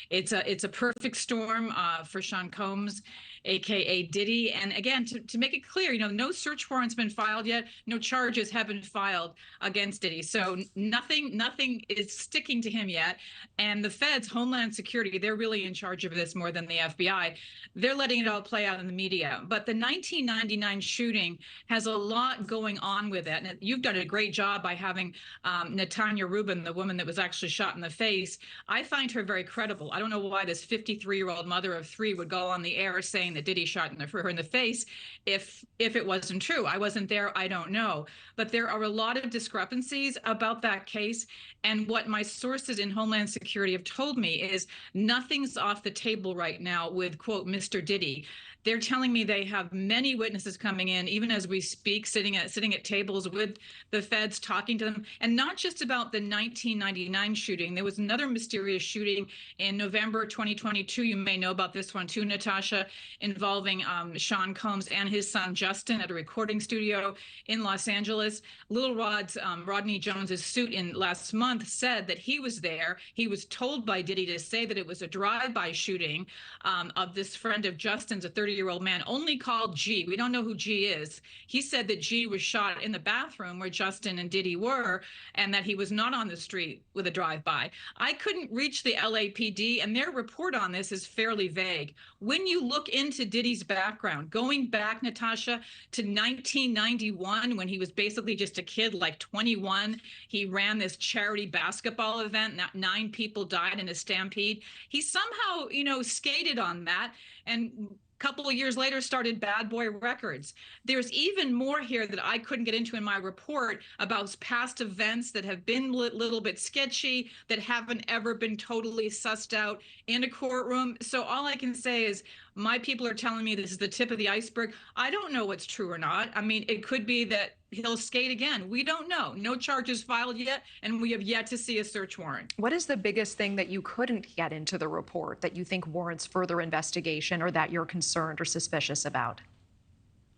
It's a perfect storm for Sean Combs, aka Diddy. And again, to make it clear, no search warrant's been filed yet, no charges have been filed against Diddy. So nothing is sticking to him yet. And the feds, Homeland Security, they're really in charge of this more than the FBI. They're letting it all play out in the media. But the 1999 shooting has a lot going on with it. And you've done a great job by having Natanya Rubin, the woman that was actually shot in the face. I find her very credible. I don't know why this 53-year-old mother of three would go on the air saying that Diddy shot her in the face if it wasn't true. I wasn't there. I don't know. But there are a lot of discrepancies about that case. And what my sources in Homeland Security have told me is nothing's off the table right now with, quote, Mr. Diddy. They're telling me they have many witnesses coming in, even as we speak, sitting at tables with the feds, talking to them, and not just about the 1999 shooting. There was another mysterious shooting in November 2022. You may know about this one too, Natasha, involving Sean Combs and his son Justin at a recording studio in Los Angeles. Little Rodney Jones's suit in last month said that he was there. He was told by Diddy to say that it was a drive-by shooting of this friend of Justin's, a 30-year-old man, only called G. We don't know who G is. He said that G was shot in the bathroom where Justin and Diddy were, and that he was not on the street with a drive-by. I couldn't reach the LAPD, and their report on this is fairly vague. When you look into Diddy's background, going back, Natasha, to 1991, when he was basically just a kid, like 21, he ran this charity basketball event. 9 people died in a stampede. He somehow, skated on that, and couple of years later started Bad Boy Records. There's even more here that I couldn't get into in my report about past events that have been a little bit sketchy, that haven't ever been totally sussed out in a courtroom. So all I can say is my people are telling me this is the tip of the iceberg. I don't know what's true or not. I mean, it could be that he'll skate again. We don't know. No charges filed yet, and we have yet to see a search warrant. What is the biggest thing that you couldn't get into the report that you think warrants further investigation or that you're concerned or suspicious about?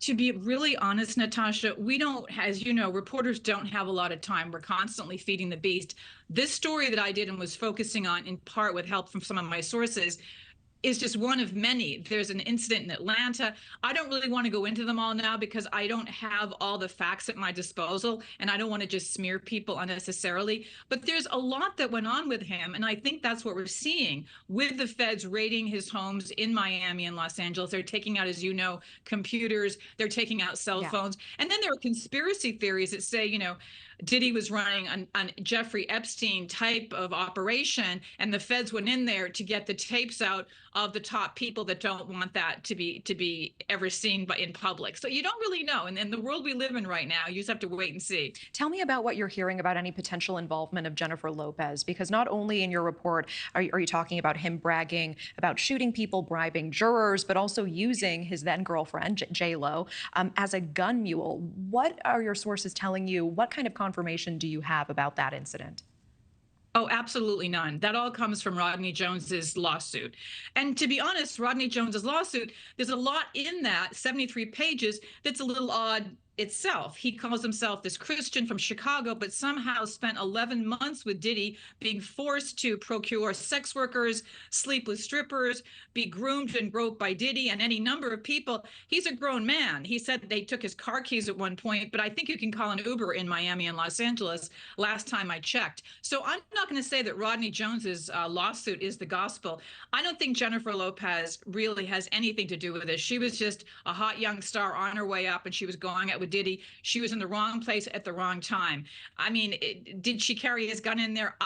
To be really honest, Natasha, we don't, as you know, reporters don't have a lot of time. We're constantly feeding the beast. This story that I did and was focusing on, in part with help from some of my sources, is just one of many. There's an incident in Atlanta. I don't really want to go into them all now because I don't have all the facts at my disposal, and I don't want to just smear people unnecessarily. But there's a lot that went on with him, and I think that's what we're seeing with the feds raiding his homes in Miami and Los Angeles. They're taking out, as you know, computers. They're taking out cell phones. And then there are conspiracy theories that say, Diddy was running an Jeffrey Epstein type of operation, and the feds went in there to get the tapes out of the top people that don't want that to be ever seen in public. So you don't really know. And in the world we live in right now, you just have to wait and see. Tell me about what you're hearing about any potential involvement of Jennifer Lopez, because not only in your report are you talking about him bragging about shooting people, bribing jurors, but also using his then girlfriend, J-Lo, as a gun mule. What are your sources telling you? What kind of confirmation do you have about that incident? Oh, absolutely none. That all comes from Rodney Jones's lawsuit. And to be honest, Rodney Jones's lawsuit, there's a lot in that, 73 pages, that's a little odd itself. He calls himself this Christian from Chicago, but somehow spent 11 months with Diddy being forced to procure sex workers, sleep with strippers, be groomed and groped by Diddy and any number of people. He's a grown man. He said they took his car keys at one point, but I think you can call an Uber in Miami and Los Angeles last time I checked. So I'm not going to say that Rodney Jones's lawsuit is the gospel. I don't think Jennifer Lopez really has anything to do with this. She was just a hot young star on her way up, and she was going out with Diddy. She was in the wrong place at the wrong time. I mean, did she carry his gun in there?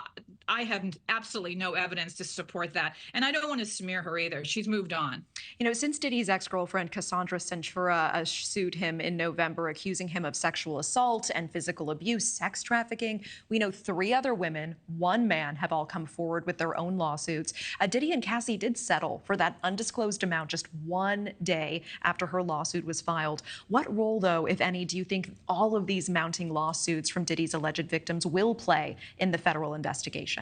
I have absolutely no evidence to support that. And I don't want to smear her either. She's moved on. Since Diddy's ex-girlfriend, Cassandra Centura, sued him in November, accusing him of sexual assault and physical abuse, sex trafficking, we know 3 other women, 1 man, have all come forward with their own lawsuits. Diddy and Cassie did settle for that undisclosed amount just 1 day after her lawsuit was filed. What role, though, if any, do you think all of these mounting lawsuits from Diddy's alleged victims will play in the federal investigation?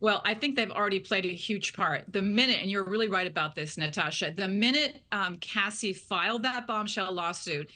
Well, I think they've already played a huge part. The minute, and you're really right about this, Natasha, the minute Cassie filed that bombshell lawsuit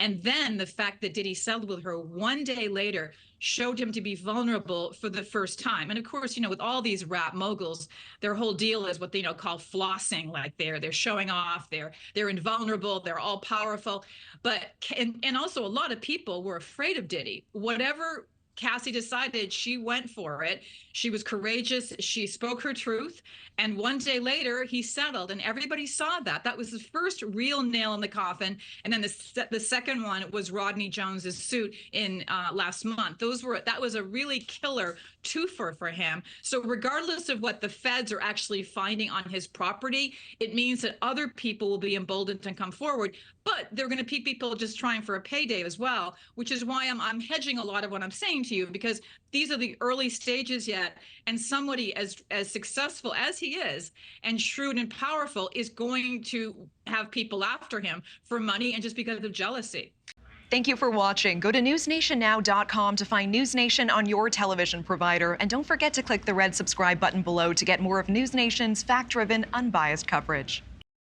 And then the fact that Diddy settled with her one day later showed him to be vulnerable for the first time. And of course, with all these rap moguls, their whole deal is what they call flossing. Like they're showing off, they're invulnerable, they're all powerful. But and also a lot of people were afraid of Diddy. Whatever Cassie decided, she went for it. She was courageous. She spoke her truth. And one day later, he settled, and everybody saw that. That was the first real nail in the coffin. And then the second one was Rodney Jones's suit in last month. That was a really killer twofer for him. So regardless of what the feds are actually finding on his property, it means that other people will be emboldened and come forward. But they're going to be people just trying for a payday as well, which is why I'm hedging a lot of what I'm saying to you, because these are the early stages yet. And somebody as successful as he is and shrewd and powerful is going to have people after him for money and just because of jealousy. Thank you for watching. Go to newsnationnow.com to find News Nation on your television provider. And don't forget to click the red subscribe button below to get more of News Nation's fact-driven, unbiased coverage.